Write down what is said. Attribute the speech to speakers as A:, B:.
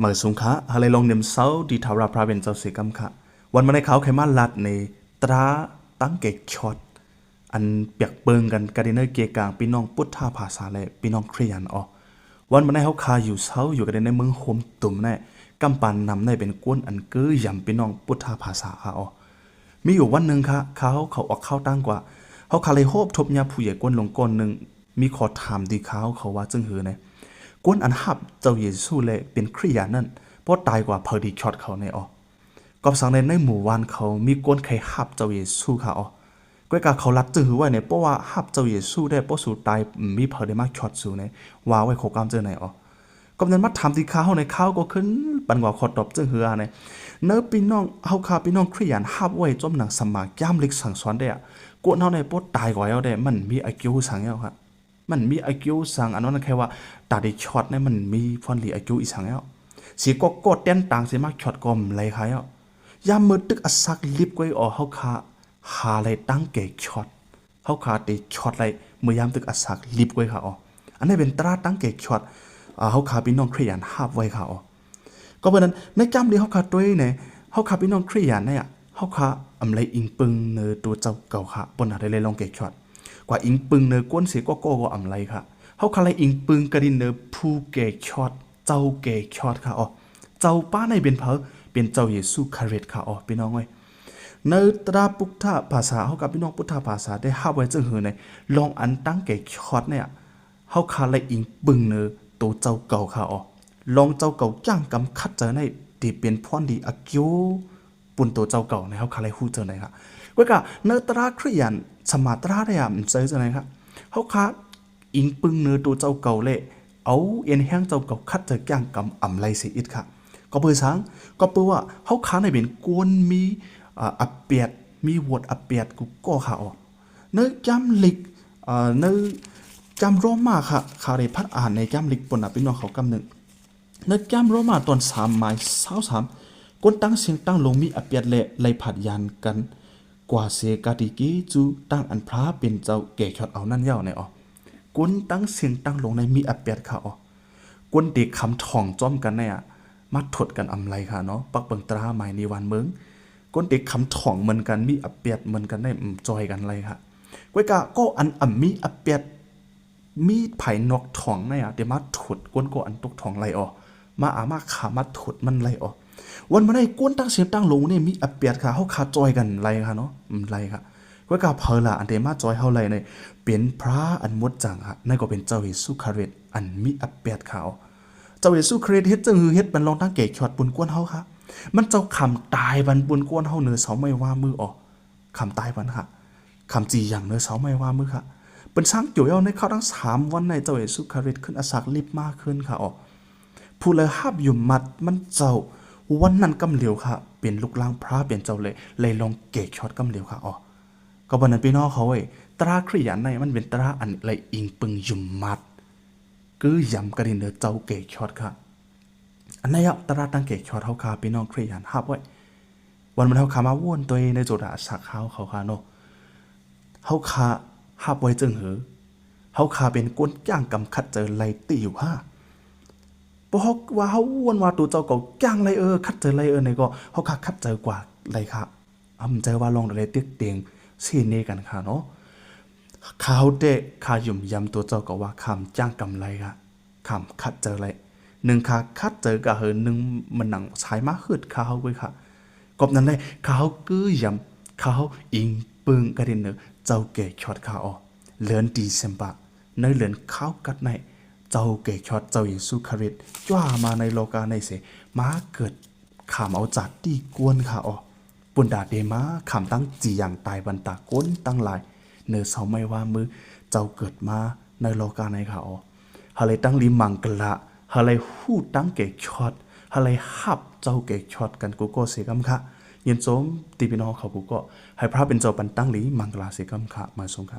A: เมื่อสงขาอะไรลงเนมเสาดีทาราพระเป็นเจ้าเสกัมค่ะวันมาในเขาแค่มาลัดในตราตั้งเกกช็อตอันเปียกเปิงกันกันในเกียกลางพี่น้องพุทธภาษาและพี่น้องคริสเตียนอ๋อวันมาในเขาคาอยู่เสาอยู่กันในเมืองโฮมตุ่มเนี่ยกำปันนำในเป็นก้นอันเกยยำพี่น้องพุทธภาษาค่ะอ๋อมีอยู่วันหนึ่งค่ะเขาออกเข้าตั้งกว่าเขาคาเลยโฮบทบยาผู้ใหญ่ก้นลงก้นหนึ่งมีขอถามดีเขาว่าจึงหือเนี่ยก้นอันหับเจ้าเยซูเลยเป็นคริสเตียนนั่นเพราะตายกว่าเพอดีช็อตเขาในอ๋อก็สังในหมู่บ้านเขามีก้นใครหับเจ้าเยซูค่ะอ๋อก็การเขาลัดจึงหือไว้เนี่ยเพราะว่าหับเจ้าเยซูได้เพราะสู่ตายมีเพอได้มากช็อตสู่เนี่ยว่าไว้โคกามเจอไหนอ๋อก็นั้นมาถามที่เขาในเขาก็ขึ้นปันกว่าขอตอบจึงหือเนี่ยเนื้อพี่น้องเขาคาพี่น้องคริสเตียนหับไว้จมหนังสมัครย่ำลึกสั่งสอนได้อะกวนเขาในเพราะตายกว่าเอาได้มันมีอายุสั่งเอาค่ะมันมีอายุสั่งอันนั้นแค่ว่าตาดีช็อตเนี่ยมันมีฟอนลีอายุอีสั่งเอาสีก็กดเต้นต่างสีมากช็อตกลมไรค่ะเอายามมือตึกอสักลิบไว้อเขาคาหาอะไรตั้งเกกช็อตเขาคาตีช็อตอะไรเมื่อยามตึกอสักลิบไว้ค่ะอ๋ออันนี้เป็นตราตั้งเกกช็อตเขาคาพี่น้องคริสเตียนหับไว้ค่ะอ๋อก็เพราะนั้นในจำดีเขาคาตัวเนี่ยเขาคาพี่น้องคริสเตียนเนี่ยเขาคาอำไรอิงปึงเนื้อตัวเจ้าเก่าค่ะบนอะไรเลยลองเกกช็อตกว่าอิงปึงเนื้อก้นเสียก็อำไรค่ะเขาคาเลยอิงปึงกระดินเนื้อผู้เกกช็อตเจ้าเกกช็อตค่ะอ๋อเจ้าป้าในเป็นเพอเป็นเจ้าเยซูคริสต์ค่ะอ๋อพี่น้องเอ้ยในตราพุทธภาษาเขากับพี่น้องพุทธภาษาได้ห้าไว้จึงหือในลองอันตั้งเกกช็อตเนี่ยเขาคาเลยอิงปึงเนื้อตัวเจ้าเก่าค่ะอ๋อลองเจ้าเก่าจ้างกำคัดเจอในที่เป็นพรดีอักโยปุ่นตัวเจ้าเก่าในเขาคาเลยหู้เจอไหนค่ะก็กะเนื้อตราคริยันสมาตราได้อ่ะมันเจอไหนครับเขาคาอิงปึงเนื้อตัวเจ้าเก่าเละเอาเอ็นแห้งเจ้าเก่าคัดเจอจ้างกำอ่ำไรเสียอิดค่ะก็เปิดสังก็เปิดว่าเขาคาในเป็นกวนมีอับเปียดมีวดอับเปียดกูก็ค่ะอ๋อเนื้อจำลิกเนื้อจำโรมาค่ะข่าวในพัดอ่านในจำลิกปนพี่น้องเขากำหนึ่งเนื้อจำโรมาตอน3 หมาย23ก้นตั้งเสียงตั้งลงมีอับเปียดเละไล่ผัดยันกันกว่าเสกาติกีจูตั้งอันพระเป็นเจ้าแก่ช็อตเอานั่นเย้าในอ๋อก้นตั้งเสียงตั้งลงในมีอับเปียดค่ะอ๋อก้นเด็กคำท่องจ้อมกันเนี่ยมาถดกันอำไรค่ะเนาะปักเบิงตราหมายในวันเมืองก้นเด็กคำถ่องเหมือนกันมีอับเปียดเหมือนกันได้จอยกันอะไรค่ะก้อยกะก็อันมีอับเปียดมีไผ่นกถ่องเนี่ยเดี๋ยวมาถุดก้นก็อันตกถ่องไรอ๋อมามาขามาถุดมันไรอ๋อวันมาได้ก้นตั้งเสียงตั้งลงเนี่ยมีอับเปียดค่ะเขาขาจอยกันไรค่ะเนาะไรค่ะก้อยกะเพลละอันเดมาจอยเขาไรเนี่ยเป็นพระอันมดจังค่ะนั่นก็เป็นเจ้าเยซูคริสต์อันมีอับเปียดเขาเจ้าเยซูคริสต์เฮ็ดจังหือเฮ็ดมันลองตั้งเกกช็อตปุ่นกวนเฮาค่ะมันเจ้าคำตายวันปุ่นกวนเฮาเนื้อเสาไม่ว่ามือออกคำตายวันค่ะคำจีอย่างเนื้อเสาไม่ว่ามือค่ะเป็นช้างจุ๋ยเอาในเข้าทั้ง3 วันในเจ้าเยซูคริสต์ขึ้นอสักลิบมากขึ้นค่ะออกผู้เลยหับอยู่มัดมันเจ้าวันนั้นกำเหลียวค่ะเปลี่ยนลูกล่างพระเปลี่ยนเจ้าเลยลองเกกช็อตกำเหลียวค่ะออกก็บันนั้นพี่น้องเขาเว้ยตราคริยันในมันเป็นตราอันเลยอิงปึงยุ่มมัดคือยำกระดิ่งเนื้อเจ้าเกกช็อตค่ะอันนี้ตราตั้งเกกช็อตเขาคาพี่น้องคริยันหับไว้วันมันเขาคามาว่นตัวในจุดอาสักเขาคาโนเขาคาหับไว้จึงหือเขาคาเป็นก้นจ้างกำคัดเจอไรตีอยู่ฮะเพราะว่าเขาว่นว่าตัวเจ้าเก่าจ้างไรคัดเจอไรในก็เขาคาคัดเจอกว่าไรค่ะเจอว่าลองอะไรเตี้ยเตียงเสียเนกันค่ะเนาะเขาเด็กขาหยุ่มยำตัวเจ้าก็ว่าคำจ้างกำไรค่ะคำคัดเจอไร1ขาคัดเจอกะ1มันหนังใช้มาขึ้นเขาไว้ค่ะกบนั้นเลยเขากือยำเขาอิงปึงกระดิ่งเนื้อเจ้าเกยช็อตเขาอ๋อเลือนดีเซมปะในเลือนเข้ากัดในเจ้าเกยช็อตเจ้าเยซูคริสต์จ้ามาในโลกาในเสมาเกิดขามเอาจัดตีกวนค่ะอ๋อปุ่นดาเดมาขามตั้งจีอย่างตายบันตาก้นตั้งหลายเนื้อเสาไม่ว่ามือเจ้าเกิดมาในโลกาในค่ะอ๋อฮาเลยตั้งลิมังกละฮาเลยหู้ตั้งเกยช็อตฮาเลยหับเจ้าเกยช็อตกันกูก็เสียกำค่ะยันโจมตีพี่น้องเขากูก็ให้พระเป็นเจ้าปันตั้งหลีมังกลาเสียกำค่ะมาสงค่ะ